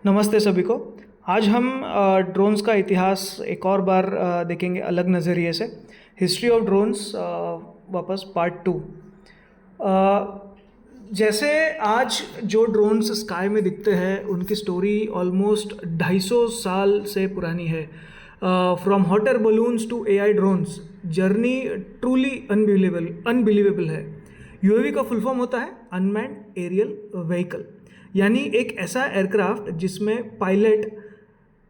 नमस्ते सभी को। आज हम ड्रोन्स का इतिहास एक और बार देखेंगे अलग नज़रिए से। हिस्ट्री ऑफ ड्रोन्स वापस पार्ट 2। जैसे आज जो ड्रोन्स स्काई में दिखते हैं उनकी स्टोरी ऑलमोस्ट 250 साल से पुरानी है। From hot air balloons to AI drones, journey truly unbelievable है। यूएवी का फुल फॉर्म होता है अनमैन्ड एरियल व्हीकल, यानी एक ऐसा एयरक्राफ्ट जिसमें पायलट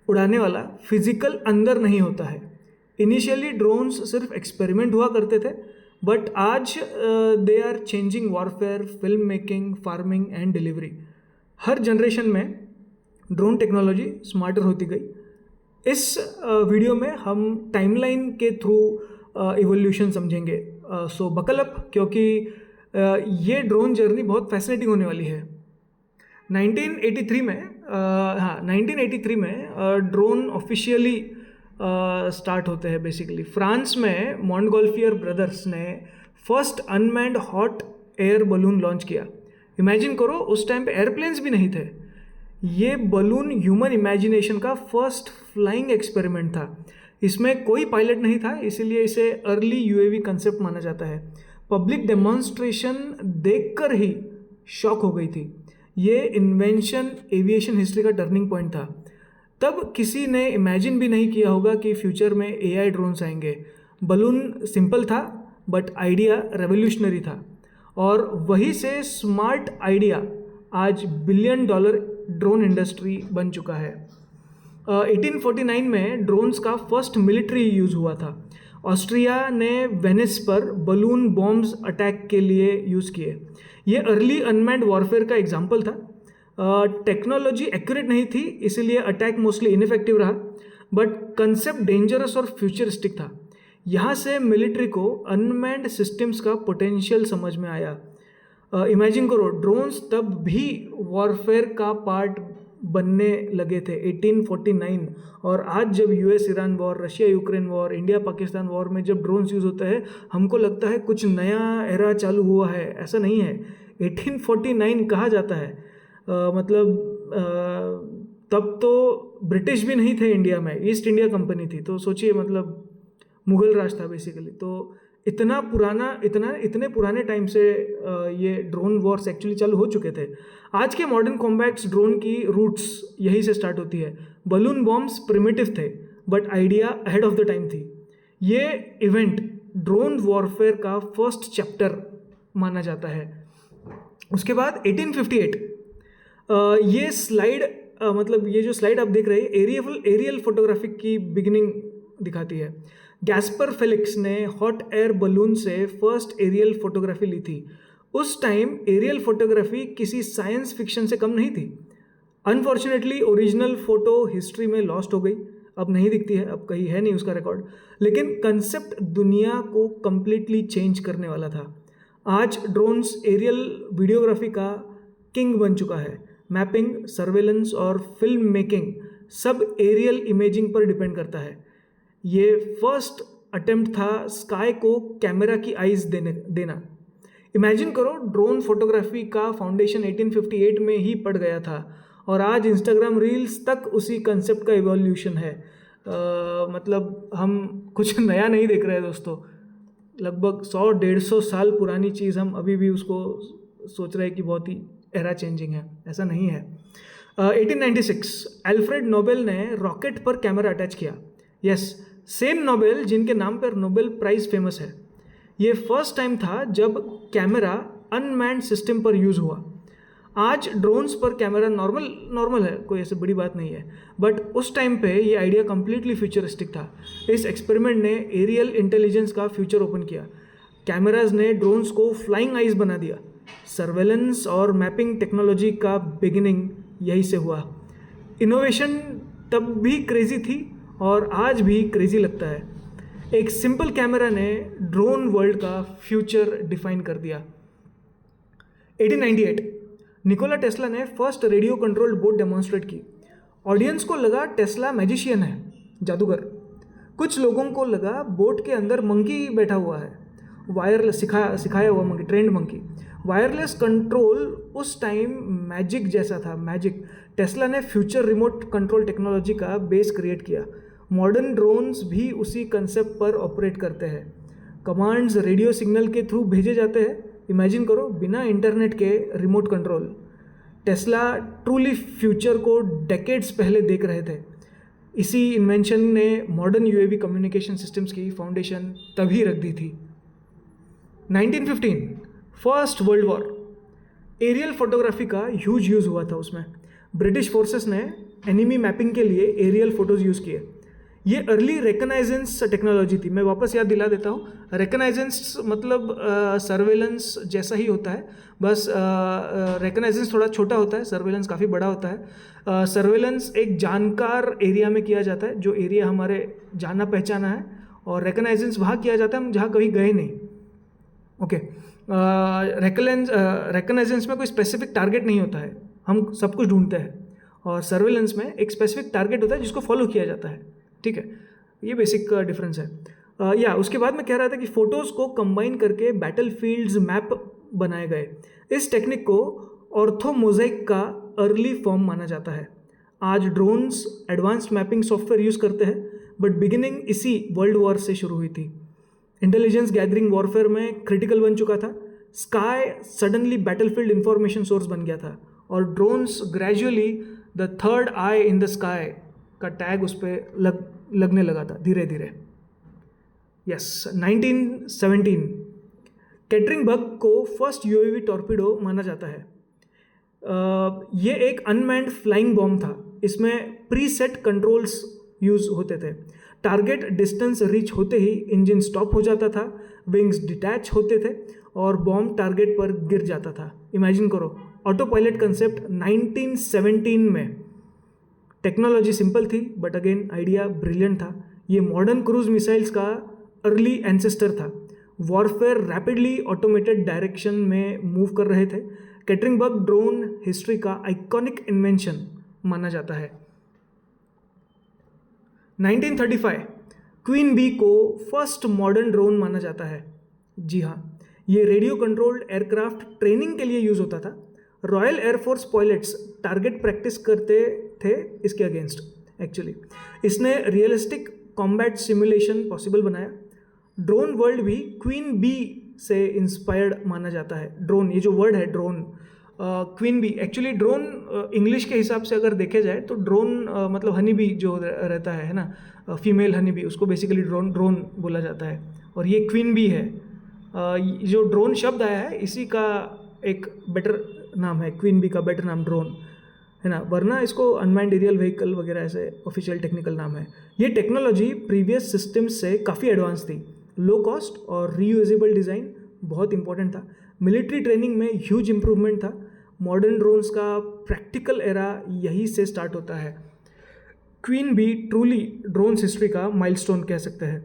उड़ाने वाला फिजिकल अंदर नहीं होता है। इनिशियली ड्रोन्स सिर्फ एक्सपेरिमेंट हुआ करते थे, बट आज they are changing warfare, film making, farming and delivery. हर जनरेशन में ड्रोन टेक्नोलॉजी स्मार्टर होती गई। इस वीडियो में हम टाइमलाइन के थ्रू इवोल्यूशन समझेंगे। सो बकल अप, क्योंकि ये ड्रोन जर्नी बहुत फैसिनेटिंग होने वाली है। 1983 में ड्रोन ऑफिशियली स्टार्ट होते हैं। बेसिकली फ्रांस में मॉन्टगोल्फियर ब्रदर्स ने first unmanned hot air balloon launch किया। इमेजिन करो, उस टाइम पे एयरप्लेन्स भी नहीं थे। ये बलून ह्यूमन इमेजिनेशन का फर्स्ट फ्लाइंग एक्सपेरिमेंट था। इसमें कोई पायलट नहीं था, इसीलिए इसे अर्ली यूएवी कंसेप्ट माना जाता है। पब्लिक डेमोन्स्ट्रेशन देखकर ही शॉक हो गई थी। ये इन्वेंशन एविएशन हिस्ट्री का टर्निंग पॉइंट था। तब किसी ने इमेजिन भी नहीं किया होगा कि फ्यूचर में एआई ड्रोन्स आएंगे। बलून सिंपल था, बट आइडिया रेवोल्यूशनरी था, और वहीं से स्मार्ट आइडिया आज $1 बिलियन ड्रोन इंडस्ट्री बन चुका है। 1849 में ड्रोन्स का फर्स्ट मिलिट्री यूज़ हुआ था। ऑस्ट्रिया ने वेनिस पर बलून बॉम्ब्स अटैक के लिए यूज़ किए। ये अर्ली अनमैन्ड वॉरफेयर का एग्जाम्पल था। टेक्नोलॉजी एक्यूरेट नहीं थी, इसीलिए अटैक मोस्टली इनफेक्टिव रहा, बट कंसेप्ट डेंजरस और फ्यूचरिस्टिक था। यहाँ से मिलिट्री को अनमैन्ड सिस्टम्स का पोटेंशियल समझ में आया। इमेजिन करो, ड्रोन्स तब भी वॉरफेयर का पार्ट बनने लगे थे 1849, और आज जब US Iran war, Russia Ukraine war, India Pakistan war में जब ड्रोन्स यूज़ होते हैं, हमको लगता है कुछ नया एरा चालू हुआ है। ऐसा नहीं है। 1849 कहा जाता है, तब तो ब्रिटिश भी नहीं थे इंडिया में, ईस्ट इंडिया कंपनी थी। तो सोचिए, मतलब मुगल राज था बेसिकली। तो इतने पुराने टाइम से ये ड्रोन वॉर्स एक्चुअली चालू हो चुके थे। आज के मॉडर्न कॉम्बैट्स ड्रोन की रूट्स यहीं से स्टार्ट होती है। बलून बॉम्ब्स प्रिमिटिव थे, but idea ahead of the time थी। ये इवेंट ड्रोन वॉरफेयर का फर्स्ट चैप्टर माना जाता है। उसके बाद 1858, ये जो स्लाइड आप देख रहे हैं, एरियल फोटोग्राफी की बिगिनिंग दिखाती है। गैस्पर फेलिक्स ने हॉट एयर बलून से फर्स्ट एरियल फोटोग्राफी ली थी। उस टाइम एरियल फोटोग्राफी किसी साइंस फिक्शन से कम नहीं थी। अनफॉर्चुनेटली ओरिजिनल फोटो हिस्ट्री में लॉस्ट हो गई, अब नहीं दिखती है, अब कहीं है नहीं उसका रिकॉर्ड। लेकिन कंसेप्ट दुनिया को कंप्लीटली चेंज करने वाला था। आज ड्रोन्स एरियल वीडियोग्राफी का किंग बन चुका है। मैपिंग, सर्वेलेंस और फिल्म मेकिंग सब एरियल इमेजिंग पर डिपेंड करता है। ये फर्स्ट अटेम्प्ट था स्काई को कैमरा की आइज देना। इमेजिन करो, ड्रोन फोटोग्राफी का फाउंडेशन 1858 में ही पड़ गया था, और आज इंस्टाग्राम रील्स तक उसी कंसेप्ट का इवोल्यूशन है। मतलब हम कुछ नया नहीं देख रहे हैं दोस्तों। लगभग 100-150 साल पुरानी चीज़ हम अभी भी उसको सोच रहे हैं कि बहुत ही एरा चेंजिंग है। ऐसा नहीं है। 1896 एल्फ्रेड नोबेल ने रॉकेट पर कैमरा अटैच किया। यस, सेम नोबेल जिनके नाम पर नोबेल प्राइज फेमस है। ये फर्स्ट टाइम था जब कैमरा अनमैन्ड सिस्टम पर यूज़ हुआ। आज ड्रोन्स पर कैमरा नॉर्मल है, कोई ऐसी बड़ी बात नहीं है, बट उस टाइम पे ये आइडिया कम्प्लीटली फ्यूचरिस्टिक था। इस एक्सपेरिमेंट ने एरियल इंटेलिजेंस का फ्यूचर ओपन किया। कैमराज ने ड्रोन्स को फ्लाइंग आइज बना दिया। सर्वेलेंस और मैपिंग टेक्नोलॉजी का बिगिनिंग यही से हुआ। इनोवेशन तब भी क्रेजी थी और आज भी क्रेजी लगता है। एक सिंपल कैमरा ने ड्रोन वर्ल्ड का फ्यूचर डिफाइन कर दिया। 1898 निकोला टेस्ला ने first radio controlled boat demonstrate की। ऑडियंस को लगा टेस्ला मैजिशियन है, जादूगर। कुछ लोगों को लगा बोट के अंदर मंकी बैठा हुआ है, वायर सिखाया हुआ monkey, trend monkey. Wireless control उस टाइम मैजिक जैसा था, मैजिक। टेस्ला ने फ्यूचर रिमोट कंट्रोल टेक्नोलॉजी का बेस क्रिएट किया। मॉडर्न ड्रोन्स भी उसी कंसेप्ट पर ऑपरेट करते हैं। कमांड्स रेडियो सिग्नल के थ्रू भेजे जाते हैं। इमेजिन करो, बिना इंटरनेट के remote control. Tesla truly future को डेकेड्स पहले देख रहे थे। इसी इन्वेंशन ने मॉडर्न यूएवी कम्युनिकेशन सिस्टम्स की फाउंडेशन तभी रख दी थी। 1915 first world war. Aerial photography का ह्यूज यूज़ हुआ था उसमें। ब्रिटिश फोर्सेस ने एनिमी मैपिंग के लिए एरियल फोटोज़ यूज़ किए। ये अर्ली रिकग्नाइजेंस टेक्नोलॉजी थी। मैं वापस याद दिला देता हूँ। रिकग्नाइजेंस मतलब सर्वेलेंस जैसा ही होता है, बस रिकग्नाइजेंस थोड़ा छोटा होता है, सर्वेलेंस काफ़ी बड़ा होता है। सर्वेलेंस एक जानकार एरिया में किया जाता है, जो एरिया हमारे जाना पहचाना है, और रिकग्नाइजेंस वहाँ किया जाता है हम जहाँ कभी गए नहीं। ओके। रिकग्नाइजेंस में कोई स्पेसिफिक टारगेट नहीं होता है, हम सब कुछ ढूंढते हैं, और सर्वेलेंस में एक स्पेसिफिक टारगेट होता है जिसको फॉलो किया जाता है। ठीक है, ये बेसिक डिफरेंस है। या उसके बाद मैं कह रहा था कि फ़ोटोज़ को कंबाइन करके बैटलफील्ड्स मैप बनाए गए। इस टेक्निक को ऑर्थोमोज़ाइक का अर्ली फॉर्म माना जाता है। आज drones advanced mapping software use करते हैं, बट बिगिनिंग इसी वर्ल्ड वॉर से शुरू हुई थी। इंटेलिजेंस गैदरिंग वॉरफेयर में क्रिटिकल बन चुका था। Sky suddenly battlefield information source बन गया था, और drones gradually the third I in the sky का टैग उस पर लगने लगा था धीरे धीरे। यस, 1917 कैटरिंग बग को फर्स्ट यूएवी टॉर्पीडो माना जाता है। ये एक अनमैन्ड फ्लाइंग बॉम्ब था। इसमें प्रीसेट कंट्रोल्स यूज़ होते थे। टारगेट डिस्टेंस रीच होते ही इंजन स्टॉप हो जाता था, विंग्स डिटैच होते थे, और बॉम्ब टारगेट पर गिर जाता था। इमेजिन करो, ऑटो पायलट कंसेप्ट 1917 में। टेक्नोलॉजी सिंपल थी, बट अगेन आइडिया ब्रिलियंट था। ये मॉडर्न क्रूज मिसाइल्स का अर्ली एंसेस्टर था। वॉरफेयर रैपिडली ऑटोमेटेड डायरेक्शन में मूव कर रहे थे। कैटरिंग बग ड्रोन हिस्ट्री का आइकॉनिक इन्वेंशन माना जाता है। 1935 क्वीन बी को फर्स्ट मॉडर्न ड्रोन माना जाता है। जी हाँ, ये रेडियो कंट्रोल्ड एयरक्राफ्ट ट्रेनिंग के लिए यूज़ होता था। Royal Air Force pilots target practice करते थे इसके अगेंस्ट। एक्चुअली इसने रियलिस्टिक कॉम्बैट सिमुलेशन पॉसिबल बनाया। ड्रोन वर्ल्ड भी क्वीन बी से इंस्पायर्ड माना जाता है। ड्रोन, ये जो वर्ड है drone, queen bee, actually drone English के हिसाब से अगर देखे जाए तो ड्रोन मतलब हनी बी जो रहता है ना, फीमेल हनी बी, उसको बेसिकली ड्रोन बोला जाता है। और ये क्वीन बी है। जो ड्रोन शब्द आया है इसी का एक बेटर नाम है, क्वीन बी का बेटर नाम ड्रोन है ना, वरना इसको अनमैन्ड एरियल व्हीकल वगैरह ऐसे ऑफिशियल टेक्निकल नाम है। ये टेक्नोलॉजी प्रीवियस सिस्टम्स से काफ़ी एडवांस थी। लो कॉस्ट और रीयूजेबल डिज़ाइन बहुत इंपॉर्टेंट था। मिलिट्री ट्रेनिंग में ह्यूज इम्प्रूवमेंट था। मॉडर्न ड्रोन्स का प्रैक्टिकल एरा यहीं से स्टार्ट होता है। Queen B truly drones history का माइलस्टोन कह सकते हैं।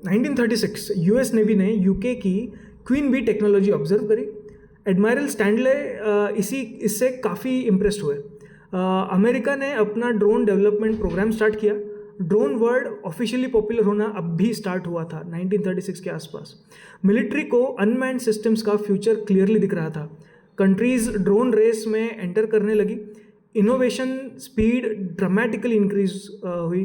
1936 यूएस नेवी ने यूके की क्वीन बी टेक्नोलॉजी ऑब्जर्व करी। एडमायरल स्टैंडले इससे काफ़ी इम्प्रेस्ड हुए। अमेरिका ने अपना ड्रोन डेवलपमेंट प्रोग्राम स्टार्ट किया। ड्रोन वर्ड ऑफिशियली पॉपुलर होना अब भी स्टार्ट हुआ था 1936 के आसपास। मिलिट्री को अनमैन्ड सिस्टम्स का फ्यूचर क्लियरली दिख रहा था। कंट्रीज ड्रोन रेस में एंटर करने लगी। इनोवेशन स्पीड ड्रामेटिकली इंक्रीज हुई।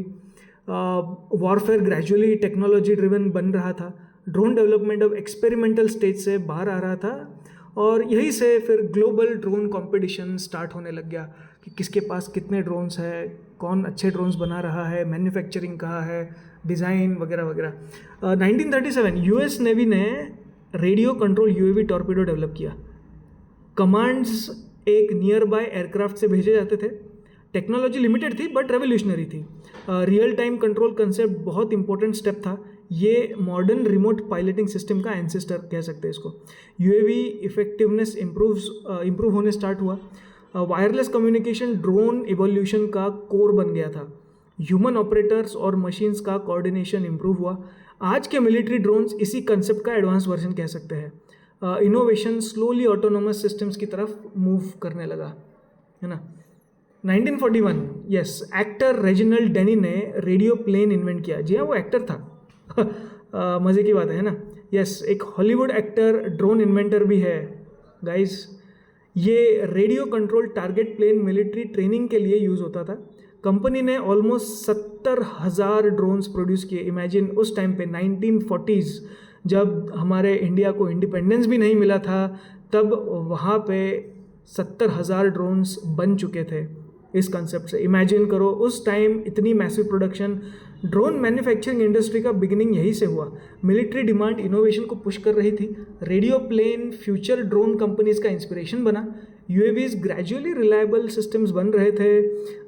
वॉरफेयर ग्रेजुअली टेक्नोलॉजी ड्रिवन बन रहा था। ड्रोन डेवलपमेंट अब एक्सपेरिमेंटल स्टेज से बाहर आ रहा था, और यहीं से फिर ग्लोबल ड्रोन कंपटीशन स्टार्ट होने लग गया कि किसके पास कितने ड्रोन्स है, कौन अच्छे ड्रोन्स बना रहा है, मैन्युफैक्चरिंग कहाँ है, डिज़ाइन वगैरह वगैरह। 1937 यूएस नेवी ने radio control UAV torpedo develop किया। कमांड्स एक नियर बाय एयरक्राफ्ट से भेजे जाते थे। टेक्नोलॉजी लिमिटेड थी बट रेवोल्यूशनरी थी। रियल टाइम कंट्रोल कंसेप्ट बहुत इंपॉर्टेंट स्टेप था। ये मॉडर्न रिमोट पायलटिंग सिस्टम का एंसेस्टर कह सकते हैं इसको। यूएवी इफेक्टिवनेस इम्प्रूव होने स्टार्ट हुआ। वायरलेस कम्युनिकेशन ड्रोन इवोल्यूशन का कोर बन गया था। ह्यूमन ऑपरेटर्स और मशीन्स का कोऑर्डिनेशन इम्प्रूव हुआ। आज के मिलिट्री ड्रोन्स इसी कंसेप्ट का एडवांस वर्जन कह सकते हैं। इनोवेशन स्लोली ऑटोनोमस सिस्टम्स की तरफ मूव करने लगा, है ना। 1941 यस, एक्टर रेजिनल्ड डेनी ने रेडियो प्लेन इन्वेंट किया। जी हाँ, वो एक्टर था। मज़े की बात है ना। यस, एक हॉलीवुड एक्टर ड्रोन इन्वेंटर भी है गाइस। ये radio control target plane military training के लिए यूज़ होता था। कंपनी ने ऑलमोस्ट 70,000 ड्रोन्स प्रोड्यूस किए। इमेजिन उस टाइम पे 1940s जब हमारे इंडिया को इंडिपेंडेंस भी नहीं मिला था, तब वहाँ पे 70,000 ड्रोन्स बन चुके थे इस कंसेप्ट से। इमेजिन करो उस टाइम इतनी massive production. Drone manufacturing industry का बिगिनिंग यहीं से हुआ। मिलिट्री डिमांड इनोवेशन को पुश कर रही थी। Radio plane future drone companies का इंस्पिरेशन बना। यूएवीज ग्रेजुअली रिलायबल सिस्टम्स बन रहे थे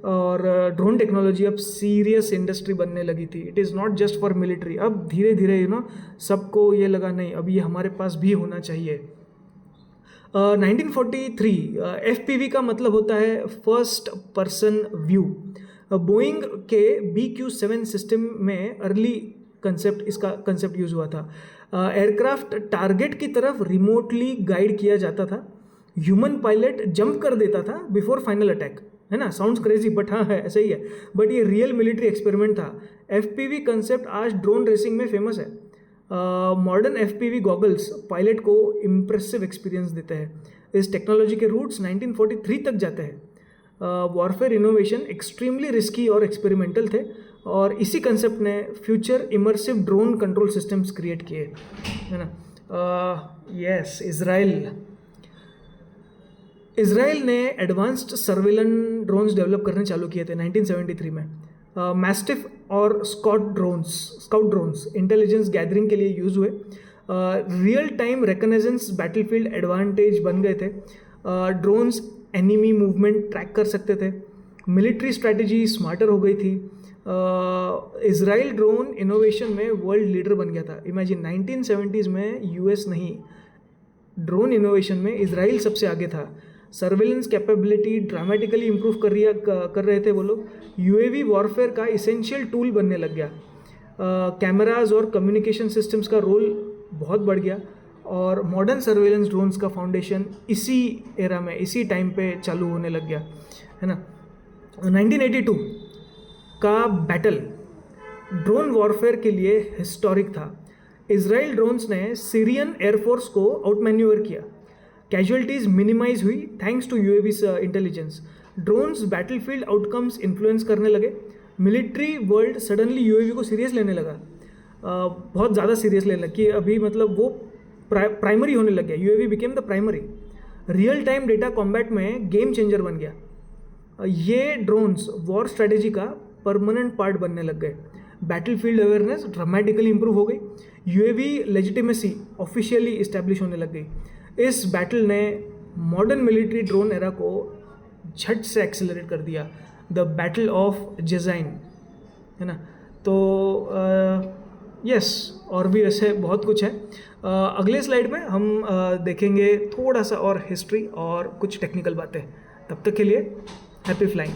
और ड्रोन टेक्नोलॉजी अब सीरियस इंडस्ट्री बनने लगी थी। It is not just for military. अब धीरे धीरे सबको ये लगा नहीं, अब ये हमारे पास भी होना चाहिए। 1943 FPV का मतलब होता है फर्स्ट पर्सन व्यू। बोइंग के BQ-7 सिस्टम में अर्ली इसका कंसेप्ट यूज़ हुआ था। एयरक्राफ्ट टारगेट की तरफ रिमोटली गाइड किया जाता था। ह्यूमन पायलट जंप कर देता था बिफोर फाइनल अटैक, है ना। साउंड्स क्रेजी बट हाँ है, ऐसा ही है। बट ये रियल मिलिट्री एक्सपेरिमेंट था। FPV कंसेप्ट आज ड्रोन रेसिंग में फेमस है। मॉडर्न FPV गॉगल्स पायलट को इम्प्रेसिव एक्सपीरियंस देते हैं। इस टेक्नोलॉजी के रूट्स 1943 तक जाते हैं। वॉरफेयर इनोवेशन एक्सट्रीमली रिस्की और एक्सपेरिमेंटल थे और इसी कंसेप्ट ने future immersive drone control systems create किए, है ना। यस, इसराइल ने एडवांस्ड सर्वेलेंस ड्रोन्स डेवलप करने चालू किए थे 1973 में। मैस्टिफ और स्काउट ड्रोन्स इंटेलिजेंस गैदरिंग के लिए यूज़ हुए। रियल टाइम रिकॉग्निजेंस बैटलफील्ड एडवांटेज बन गए थे। ड्रोन्स एनिमी मूवमेंट ट्रैक कर सकते थे। मिलिट्री स्ट्रैटेजी स्मार्टर हो गई थी। इजराइल ड्रोन इनोवेशन में वर्ल्ड लीडर बन गया था। इमेजिन 1970s में US नहीं, ड्रोन इनोवेशन में इजराइल सबसे आगे था। सर्वेलेंस कैपेबिलिटी ड्रामेटिकली इम्प्रूव कर रहे थे वो लोग। UAV वॉरफेयर का इसेंशियल टूल बनने लग गया। कैमराज और कम्युनिकेशन सिस्टम्स का रोल बहुत बढ़ गया और मॉडर्न सर्वेलेंस ड्रोन्स का फाउंडेशन इसी एरा में, इसी टाइम पे चालू होने लग गया, है ना। 1982 का बैटल ड्रोन वॉरफेयर के लिए हिस्टोरिक था। इजराइल ड्रोन्स ने सीरियन एयरफोर्स को आउटमैन्यूवर किया। कैजुअलिटीज़ मिनिमाइज हुई thanks to UAVs intelligence. Drones battlefield outcomes influence करने लगे। मिलिट्री वर्ल्ड सडनली UAV को सीरियस लेने लगा, बहुत ज़्यादा सीरियस लेने लगा कि अभी मतलब वो प्राइमरी होने लग गया। UAV became the primary. Real time data combat में गेम चेंजर बन गया। ये ड्रोन्स वॉर स्ट्रेटेजी का परमानेंट पार्ट बनने लग गए। बैटलफील्ड अवेयरनेस ड्रामेटिकली इंप्रूव हो गई। UAV लेजिटिमेसी ऑफिशियली इस्टेब्लिश होने लग गई। इस बैटल ने मॉडर्न मिलिट्री ड्रोन एरा को झट से एक्सेलरेट कर दिया। द बैटल ऑफ जेजाइन, है ना। तो यस, और भी ऐसे बहुत कुछ है। अगले स्लाइड में हम देखेंगे थोड़ा सा और हिस्ट्री और कुछ टेक्निकल बातें। तब तक के लिए हैप्पी फ्लाइंग।